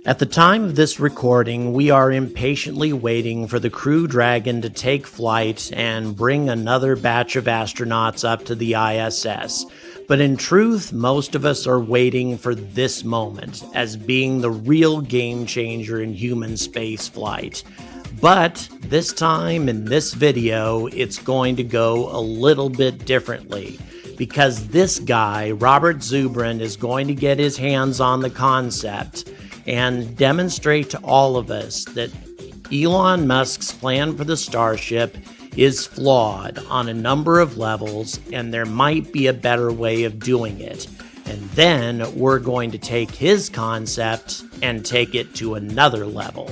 At the time of this recording, we are impatiently waiting for the Crew Dragon to take flight and bring another batch of astronauts up to the ISS. But in truth, most of us are waiting for this moment as being the real game changer in human spaceflight. But this time in this video, it's going to go a little bit differently, because this guy, Robert Zubrin, is going to get his hands on the concept and demonstrate to all of us that Elon Musk's plan for the Starship is flawed on a number of levels, and there might be a better way of doing it. And then we're going to take his concept and take it to another level.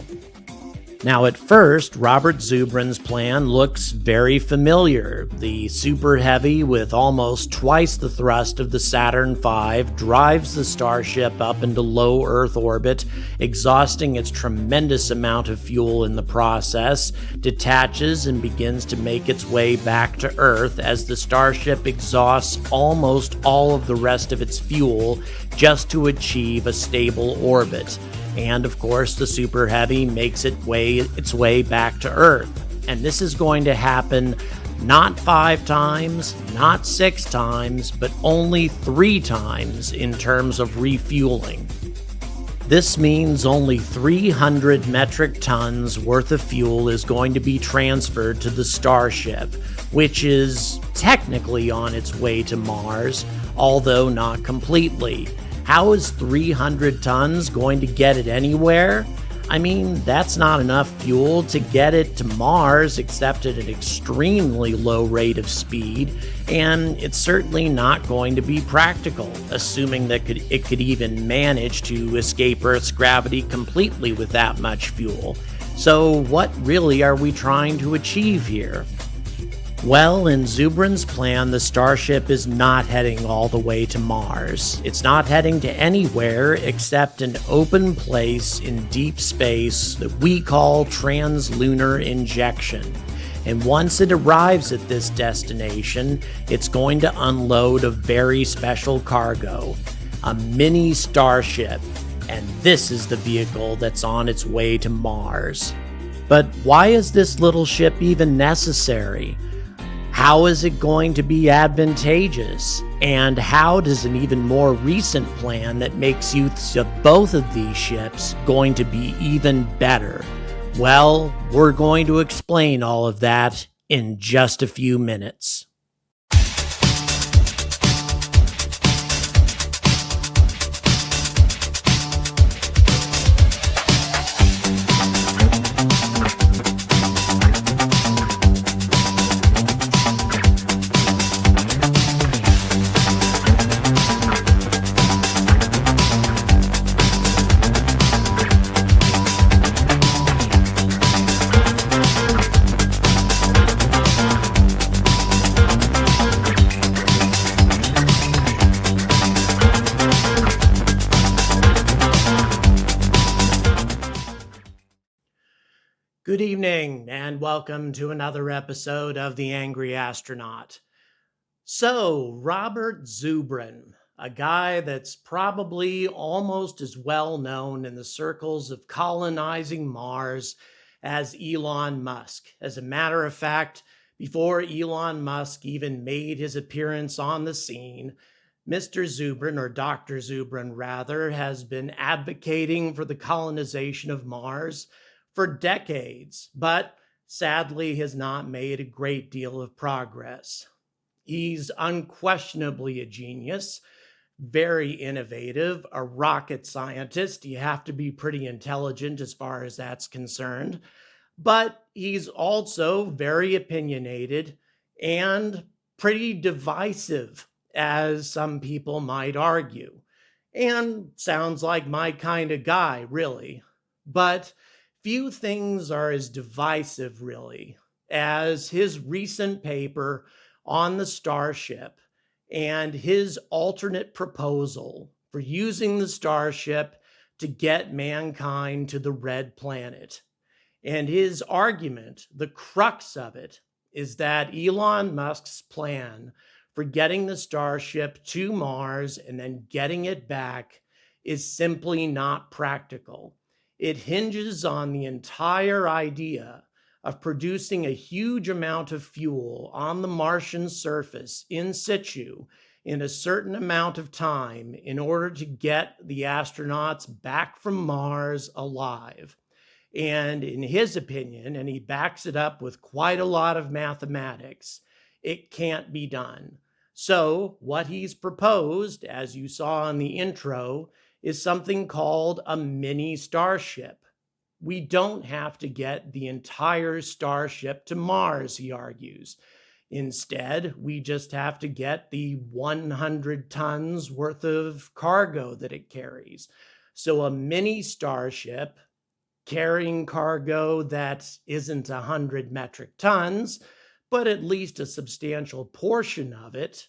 Now, at first, Robert Zubrin's plan looks very familiar. The Super Heavy, with almost twice the thrust of the Saturn V, drives the Starship up into low Earth orbit, exhausting its tremendous amount of fuel in the process, detaches and begins to make its way back to Earth as the Starship exhausts almost all of the rest of its fuel just to achieve a stable orbit. And of course, the Super Heavy makes its way back to Earth. And this is going to happen not 5 times, not 6 times, but only 3 times in terms of refueling. This means only 300 metric tons worth of fuel is going to be transferred to the Starship, which is technically on its way to Mars, although not completely. How is 300 tons going to get it anywhere? I mean, that's not enough fuel to get it to Mars except at an extremely low rate of speed, and it's certainly not going to be practical, assuming that it could even manage to escape Earth's gravity completely with that much fuel. So what really are we trying to achieve here? Well, in Zubrin's plan, the Starship is not heading all the way to Mars. It's not heading to anywhere except an open place in deep space that we call translunar injection. And once it arrives at this destination, it's going to unload a very special cargo, a Mini-Starship. And this is the vehicle that's on its way to Mars. But why is this little ship even necessary? How is it going to be advantageous? And how does an even more recent plan that makes use of both of these ships going to be even better? Well, we're going to explain all of that in just a few minutes. Good evening, and welcome to another episode of the Angry Astronaut. So, Robert Zubrin, a guy that's probably almost as well known in the circles of colonizing Mars as Elon Musk. As a matter of fact, before Elon Musk even made his appearance on the scene, Mr. Zubrin, or Dr. Zubrin rather, has been advocating for the colonization of Mars for decades, but sadly has not made a great deal of progress. He's unquestionably a genius, very innovative, a rocket scientist. You have to be pretty intelligent as far as that's concerned, but he's also very opinionated and pretty divisive, as some people might argue, and sounds like my kind of guy, really. But few things are as divisive, really, as his recent paper on the Starship and his alternate proposal for using the Starship to get mankind to the Red Planet. And his argument, the crux of it, is that Elon Musk's plan for getting the Starship to Mars and then getting it back is simply not practical. It hinges on the entire idea of producing a huge amount of fuel on the Martian surface in situ in a certain amount of time in order to get the astronauts back from Mars alive. And in his opinion, and he backs it up with quite a lot of mathematics, it can't be done. So what he's proposed, as you saw in the intro, is something called a mini-Starship. We don't have to get the entire Starship to Mars, he argues. Instead, we just have to get the 100 tons worth of cargo that it carries. So a mini-Starship carrying cargo that isn't 100 metric tons, but at least a substantial portion of it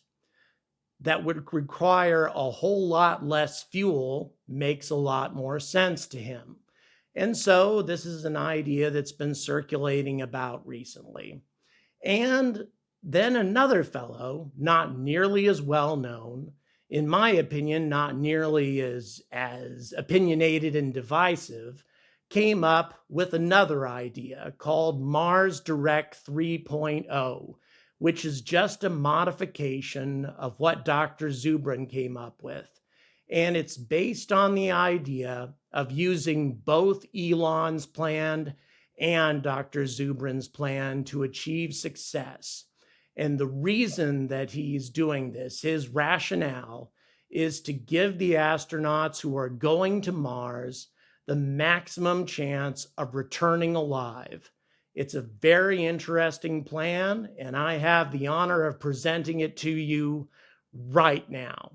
that would require a whole lot less fuel makes a lot more sense to him. And so this is an idea that's been circulating about recently. And then another fellow, not nearly as well known, in my opinion, not nearly as opinionated and divisive, came up with another idea called Mars Direct 3.0, which is just a modification of what Dr. Zubrin came up with. And it's based on the idea of using both Elon's plan and Dr. Zubrin's plan to achieve success. And the reason that he's doing this, his rationale, is to give the astronauts who are going to Mars the maximum chance of returning alive. It's a very interesting plan, and I have the honor of presenting it to you right now.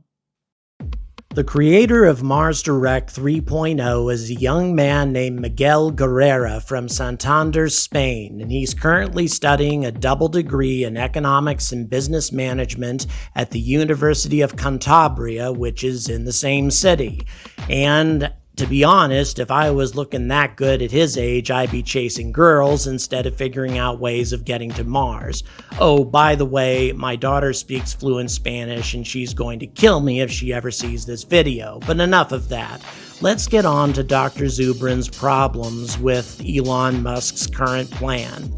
The creator of Mars Direct 3.0 is a young man named Miguel Guerrera from Santander, Spain, and he's currently studying a double degree in economics and business management at the University of Cantabria, which is in the same city. And to be honest, if I was looking that good at his age, I'd be chasing girls instead of figuring out ways of getting to Mars. Oh, by the way, my daughter speaks fluent Spanish and she's going to kill me if she ever sees this video. But enough of that. Let's get on to Dr. Zubrin's problems with Elon Musk's current plan.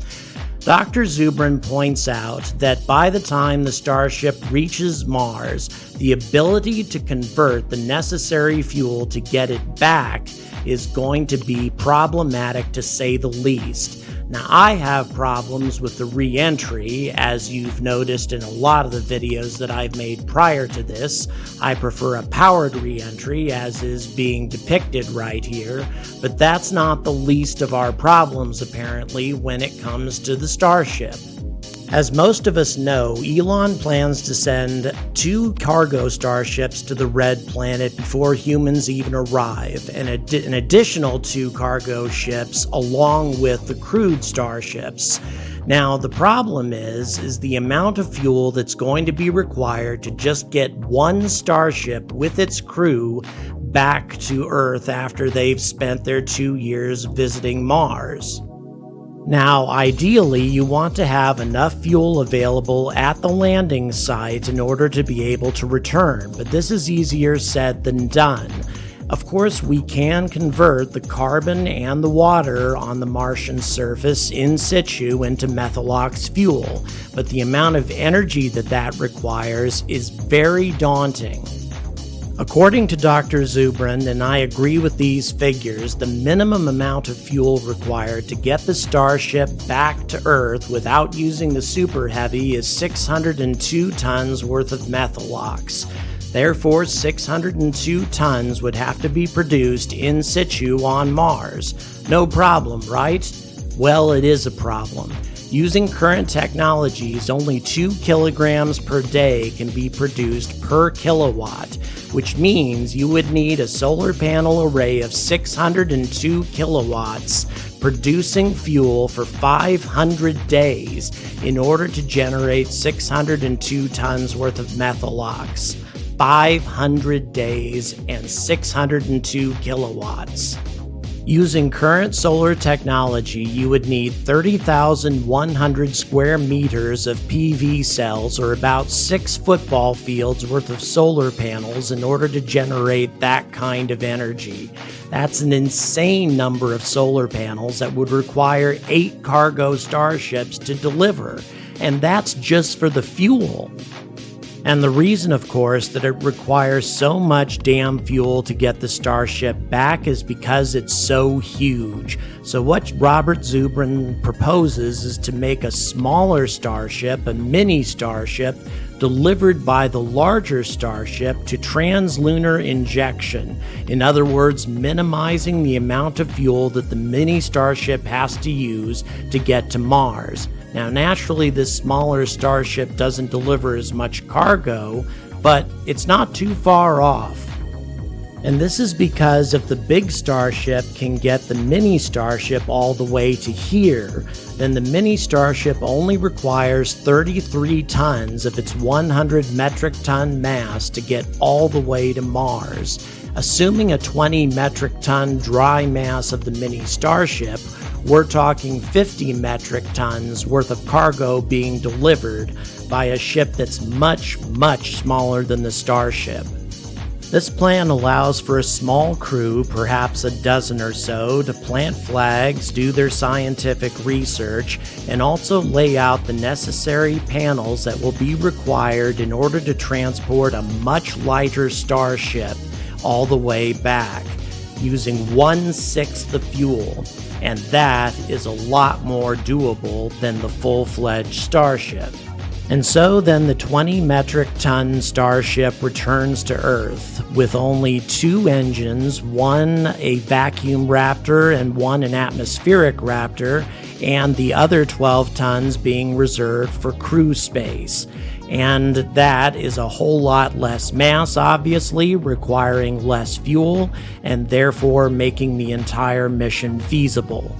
Dr. Zubrin points out that by the time the Starship reaches Mars, the ability to convert the necessary fuel to get it back is going to be problematic, to say the least. Now, I have problems with the re-entry, as you've noticed in a lot of the videos that I've made prior to this. I prefer a powered re-entry, as is being depicted right here, but that's not the least of our problems, apparently, when it comes to the Starship. As most of us know, Elon plans to send 2 cargo starships to the Red Planet before humans even arrive, and an additional 2 cargo ships along with the crewed starships. Now, the problem is the amount of fuel that's going to be required to just get one starship with its crew back to Earth after they've spent their 2 years visiting Mars. Now, ideally, you want to have enough fuel available at the landing site in order to be able to return, but this is easier said than done. Of course, we can convert the carbon and the water on the Martian surface in situ into methalox fuel, but the amount of energy that requires is very daunting. According to Dr. Zubrin, and I agree with these figures, the minimum amount of fuel required to get the Starship back to Earth without using the Super Heavy is 602 tons worth of methalox. Therefore, 602 tons would have to be produced in situ on Mars. No problem, right? Well, it is a problem. Using current technologies, only 2 kilograms per day can be produced per kilowatt, which means you would need a solar panel array of 602 kilowatts producing fuel for 500 days in order to generate 602 tons worth of methalox. 500 days and 602 kilowatts. Using current solar technology, you would need 30,100 square meters of PV cells, or about 6 football fields worth of solar panels, in order to generate that kind of energy. That's an insane number of solar panels that would require 8 cargo starships to deliver, and that's just for the fuel. And the reason, of course, that it requires so much damn fuel to get the Starship back is because it's so huge. So what Robert Zubrin proposes is to make a smaller Starship, a Mini-Starship, delivered by the larger Starship to translunar injection. In other words, minimizing the amount of fuel that the Mini-Starship has to use to get to Mars. Now, naturally, this smaller Starship doesn't deliver as much cargo, but it's not too far off. And this is because if the big Starship can get the Mini-Starship all the way to here, then the Mini-Starship only requires 33 tons of its 100 metric ton mass to get all the way to Mars. Assuming a 20 metric ton dry mass of the Mini-Starship, we're talking 50 metric tons worth of cargo being delivered by a ship that's much, much smaller than the Starship. This plan allows for a small crew, perhaps a dozen or so, to plant flags, do their scientific research, and also lay out the necessary panels that will be required in order to transport a much lighter Starship all the way back, using 1/6 the fuel. And that is a lot more doable than the full-fledged Starship. And so then the 20 metric ton Starship returns to Earth with only 2 engines, one a vacuum Raptor and one an atmospheric Raptor, and the other 12 tons being reserved for crew space. And that is a whole lot less mass, obviously, requiring less fuel, and therefore making the entire mission feasible.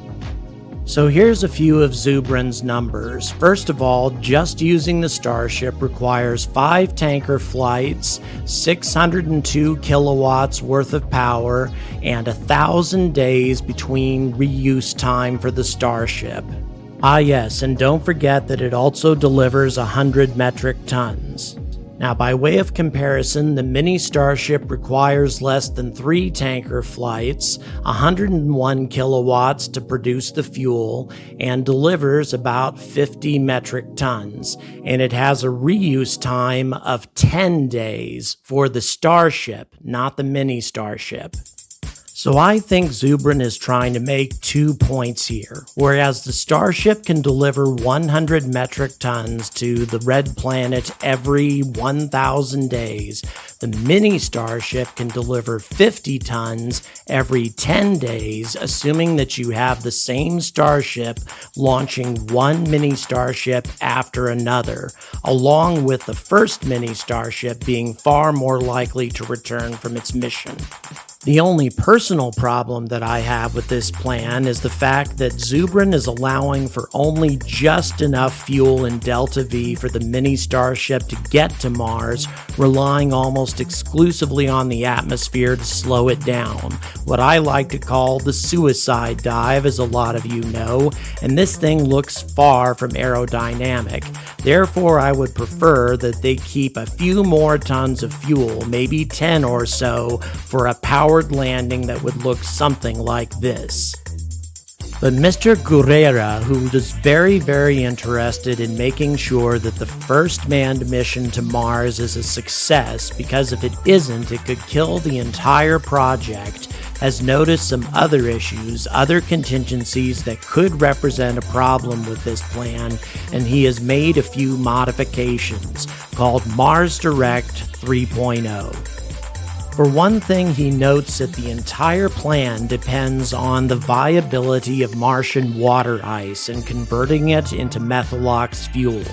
So here's a few of Zubrin's numbers. First of all, just using the Starship requires 5 tanker flights, 602 kilowatts worth of power, and 1,000 days between reuse time for the Starship. Ah yes, and don't forget that it also delivers 100 metric tons. Now, by way of comparison, the Mini-Starship requires less than 3 tanker flights, 101 kilowatts to produce the fuel, and delivers about 50 metric tons. And it has a reuse time of 10 days for the Starship, not the Mini-Starship. So I think Zubrin is trying to make 2 points here. Whereas the Starship can deliver 100 metric tons to the Red Planet every 1,000 days, the Mini-Starship can deliver 50 tons every 10 days, assuming that you have the same Starship launching one Mini-Starship after another, along with the first Mini-Starship being far more likely to return from its mission. The only personal problem that I have with this plan is the fact that Zubrin is allowing for only just enough fuel in Delta V for the Mini-Starship to get to Mars, relying almost exclusively on the atmosphere to slow it down. What I like to call the suicide dive, as a lot of you know, and this thing looks far from aerodynamic. Therefore, I would prefer that they keep a few more tons of fuel, maybe 10 or so, for a powered landing that would look something like this. But Mr. Guerrera, who is very, very interested in making sure that the first manned mission to Mars is a success, because if it isn't, it could kill the entire project, has noticed some other issues, other contingencies that could represent a problem with this plan, and he has made a few modifications called Mars Direct 3.0. For one thing, he notes that the entire plan depends on the viability of Martian water ice and converting it into Methalox fuel.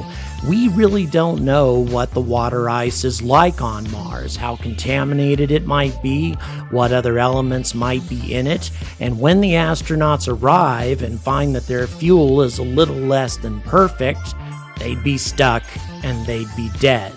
We really don't know what the water ice is like on Mars, how contaminated it might be, what other elements might be in it, and when the astronauts arrive and find that their fuel is a little less than perfect, they'd be stuck and they'd be dead.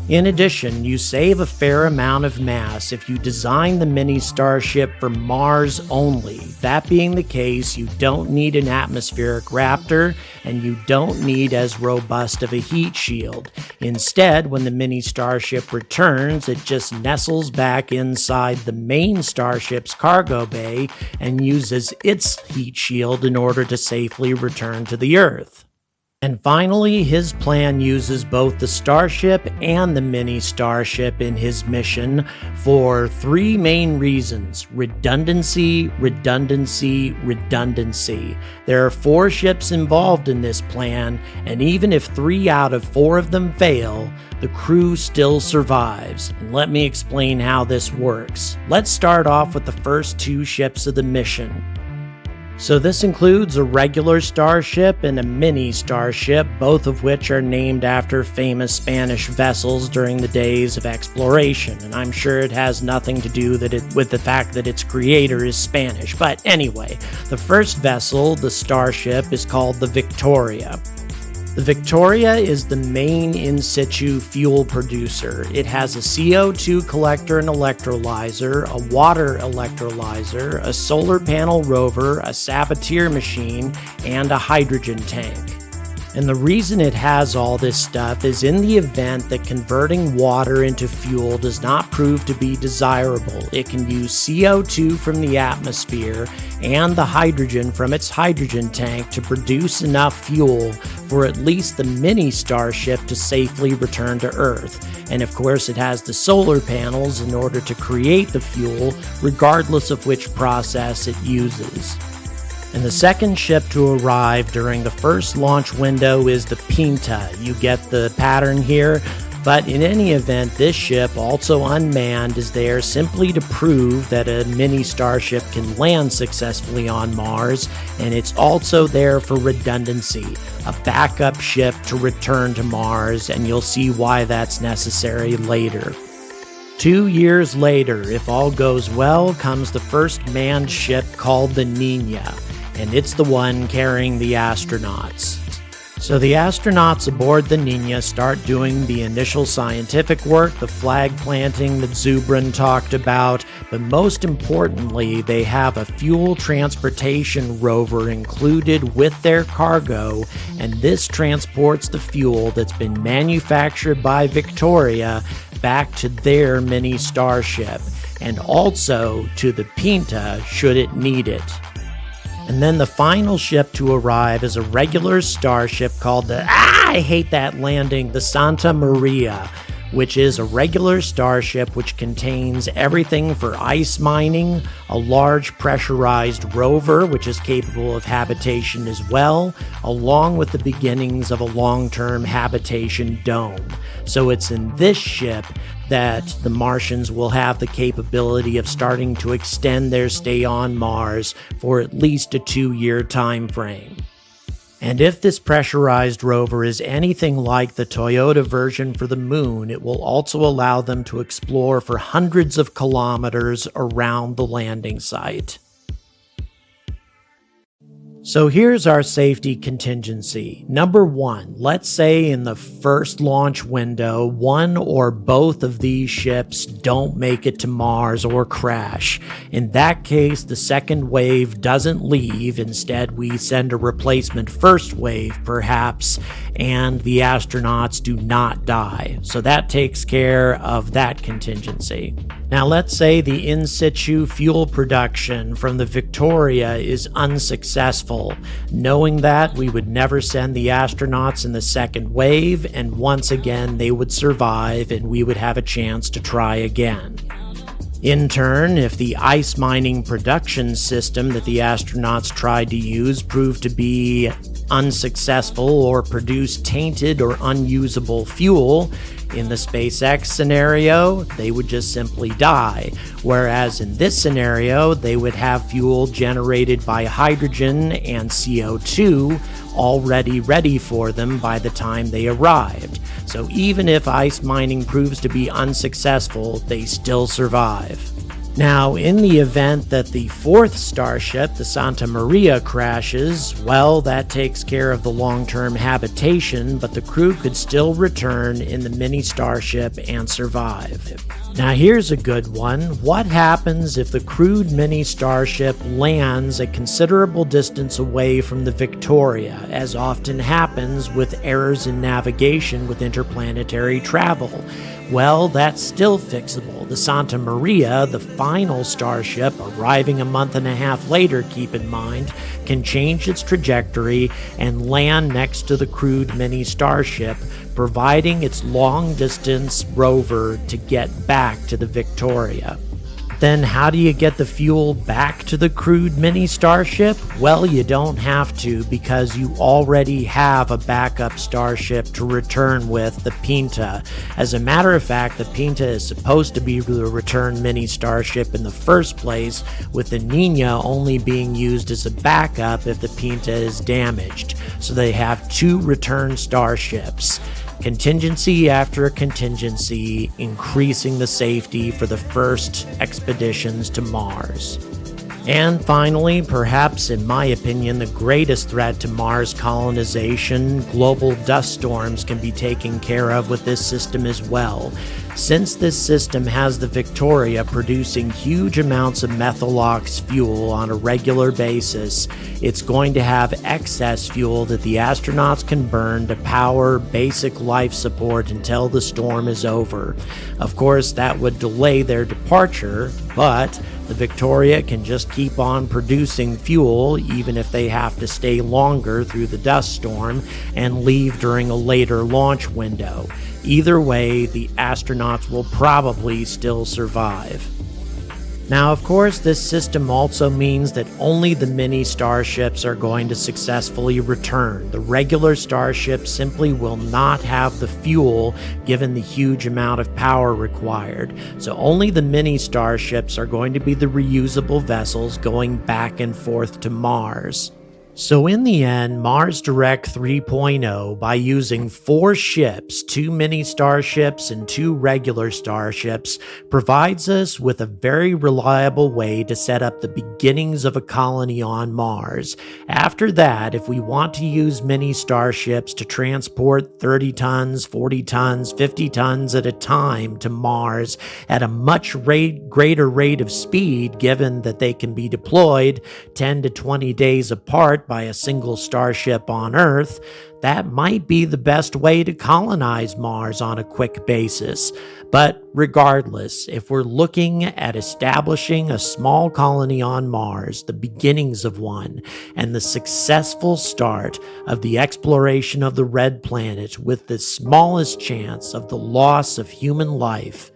In addition, you save a fair amount of mass if you design the Mini-Starship for Mars only. That being the case, you don't need an atmospheric Raptor, and you don't need as robust of a heat shield. Instead, when the Mini-Starship returns, it just nestles back inside the main Starship's cargo bay and uses its heat shield in order to safely return to the Earth. And finally, his plan uses both the Starship and the Mini-Starship in his mission for three main reasons: redundancy, redundancy, redundancy. There are 4 ships involved in this plan, and even if 3 out of 4 of them fail, the crew still survives. And let me explain how this works. Let's start off with the first 2 ships of the mission. So this includes a regular starship and a mini-starship, both of which are named after famous Spanish vessels during the days of exploration, and I'm sure it has nothing to do with the fact that its creator is Spanish. But anyway, the first vessel, the starship, is called the Victoria. The Victoria is the main in-situ fuel producer. It has a CO2 collector and electrolyzer, a water electrolyzer, a solar panel rover, a saboteur machine, and a hydrogen tank. And the reason it has all this stuff is in the event that converting water into fuel does not prove to be desirable, it can use CO2 from the atmosphere and the hydrogen from its hydrogen tank to produce enough fuel for at least the mini-starship to safely return to Earth. And of course, it has the solar panels in order to create the fuel, regardless of which process it uses. And the second ship to arrive during the first launch window is the Pinta. You get the pattern here. But in any event, this ship, also unmanned, is there simply to prove that a mini-starship can land successfully on Mars, and it's also there for redundancy, a backup ship to return to Mars, and you'll see why that's necessary later. 2 years later, if all goes well, comes the first manned ship called the Niña, and it's the one carrying the astronauts. So the astronauts aboard the Niña start doing the initial scientific work, the flag planting that Zubrin talked about, but most importantly, they have a fuel transportation rover included with their cargo, and this transports the fuel that's been manufactured by Victoria back to their mini-starship, and also to the Pinta should it need it. And then the final ship to arrive is a regular starship called I hate that landing, the Santa Maria, which is a regular starship which contains everything for ice mining, a large pressurized rover which is capable of habitation as well, along with the beginnings of a long-term habitation dome. So it's in this ship that the Martians will have the capability of starting to extend their stay on Mars for at least a 2-year time frame. And if this pressurized rover is anything like the Toyota version for the moon, it will also allow them to explore for hundreds of kilometers around the landing site. So here's our safety contingency. Number 1, let's say in the first launch window, one or both of these ships don't make it to Mars or crash. In that case, the second wave doesn't leave. Instead, we send a replacement first wave, perhaps, and the astronauts do not die. So that takes care of that contingency. Now let's say the in-situ fuel production from the Victoria is unsuccessful. Knowing that, we would never send the astronauts in the second wave, and once again they would survive and we would have a chance to try again. In turn, if the ice mining production system that the astronauts tried to use proved to be unsuccessful or produce tainted or unusable fuel, in the SpaceX scenario, they would just simply die, whereas in this scenario, they would have fuel generated by hydrogen and CO2 already ready for them by the time they arrived. So even if ice mining proves to be unsuccessful, they still survive. Now, in the event that the fourth Starship, the Santa Maria, crashes, well, that takes care of the long-term habitation, but the crew could still return in the Mini-Starship and survive. Now, here's a good one. What happens if the crewed Mini-Starship lands a considerable distance away from the Victoria, as often happens with errors in navigation with interplanetary travel? Well, that's still fixable. The Santa Maria, the final Starship, arriving a month and a half later, keep in mind, can change its trajectory and land next to the crewed Mini-Starship, providing its long-distance rover to get back to the Victoria. Then how do you get the fuel back to the crewed Mini-Starship? Well, you don't have to, because you already have a backup Starship to return with, the Pinta. As a matter of fact, the Pinta is supposed to be the return Mini-Starship in the first place, with the Nina only being used as a backup if the Pinta is damaged. So they have two return Starships. Contingency after contingency, increasing the safety for the first expeditions to Mars. And finally, perhaps in my opinion, the greatest threat to Mars colonization, global dust storms, can be taken care of with this system as well. Since this system has the Victoria producing huge amounts of methalox fuel on a regular basis, it's going to have excess fuel that the astronauts can burn to power basic life support until the storm is over. Of course, that would delay their departure, but the Victoria can just keep on producing fuel even if they have to stay longer through the dust storm and leave during a later launch window. Either way, the astronauts will probably still survive. Now, of course, this system also means that only the mini-starships are going to successfully return. The regular starships simply will not have the fuel given the huge amount of power required. So only the mini-starships are going to be the reusable vessels going back and forth to Mars. So in the end, Mars Direct 3.0, by using 4 ships, 2 mini-starships and 2 regular starships, provides us with a very reliable way to set up the beginnings of a colony on Mars. After that, if we want to use mini-starships to transport 30 tons, 40 tons, 50 tons at a time to Mars at a much greater rate of speed, given that they can be deployed 10 to 20 days apart by a single starship on Earth, that might be the best way to colonize Mars on a quick basis. But regardless, if we're looking at establishing a small colony on Mars, the beginnings of one, and the successful start of the exploration of the Red Planet with the smallest chance of the loss of human life,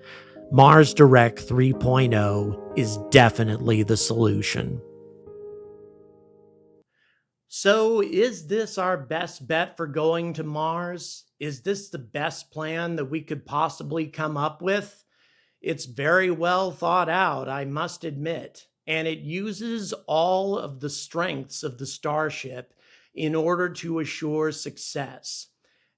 Mars Direct 3.0 is definitely the solution. So, is this our best bet for going to Mars? Is this the best plan that we could possibly come up with? It's very well thought out, I must admit, and it uses all of the strengths of the Starship in order to assure success.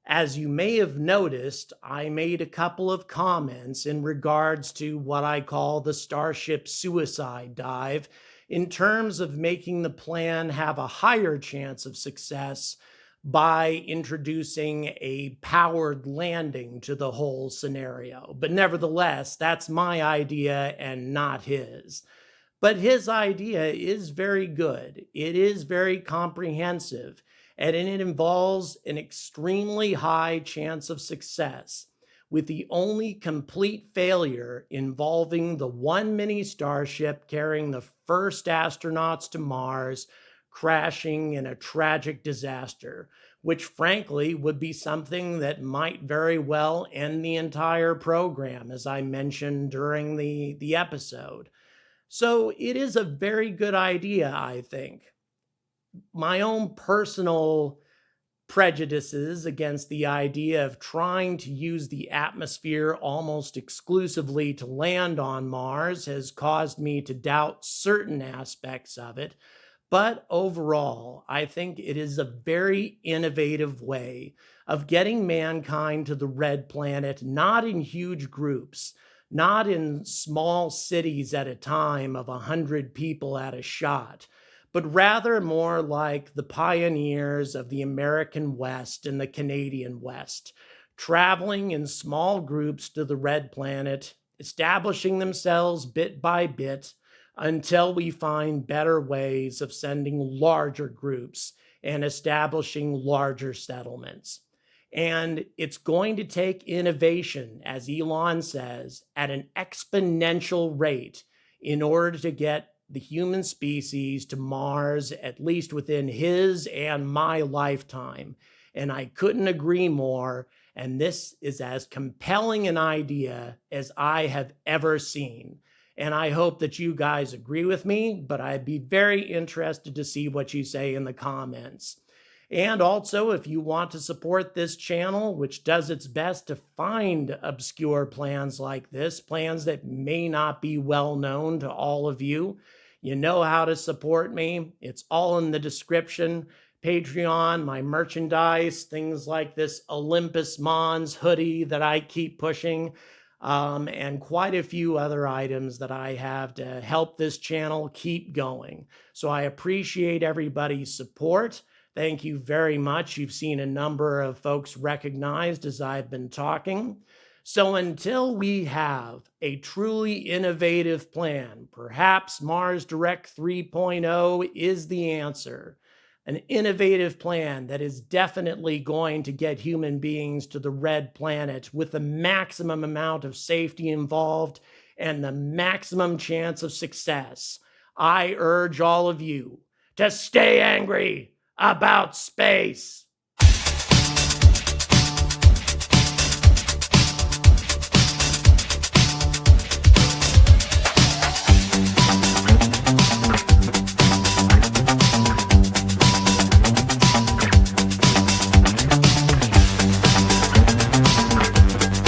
As you may have noticed, I made a couple of comments in regards to what I call the Starship suicide dive in terms of making the plan have a higher chance of success by introducing a powered landing to the whole scenario. But nevertheless, that's my idea and not his. But his idea is very good. It is very comprehensive, and it involves an extremely high chance of success, with the only complete failure involving the one mini starship carrying the first astronauts to Mars crashing in a tragic disaster, which frankly would be something that might very well end the entire program, as I mentioned during the episode. So it is a very good idea, I think. My own personal prejudices against the idea of trying to use the atmosphere almost exclusively to land on Mars has caused me to doubt certain aspects of it. But overall, I think it is a very innovative way of getting mankind to the red planet, not in huge groups, not in small cities at a time of 100 people at a shot, but rather more like the pioneers of the American West and the Canadian West, traveling in small groups to the red planet, establishing themselves bit by bit until we find better ways of sending larger groups and establishing larger settlements. And it's going to take innovation, as Elon says, at an exponential rate in order to get the human species to Mars, at least within his and my lifetime. And I couldn't agree more. And this is as compelling an idea as I have ever seen. And I hope that you guys agree with me, but I'd be very interested to see what you say in the comments. And also, if you want to support this channel, which does its best to find obscure plans like this, plans that may not be well known to all of you, you know how to support me. It's all in the description. Patreon, my merchandise, things like this Olympus Mons hoodie that I keep pushing, and quite a few other items that I have to help this channel keep going. So I appreciate everybody's support. Thank you very much. You've seen a number of folks recognized as I've been talking. So until we have a truly innovative plan, perhaps Mars Direct 3.0 is the answer. An innovative plan that is definitely going to get human beings to the red planet with the maximum amount of safety involved and the maximum chance of success. I urge all of you to stay angry about space.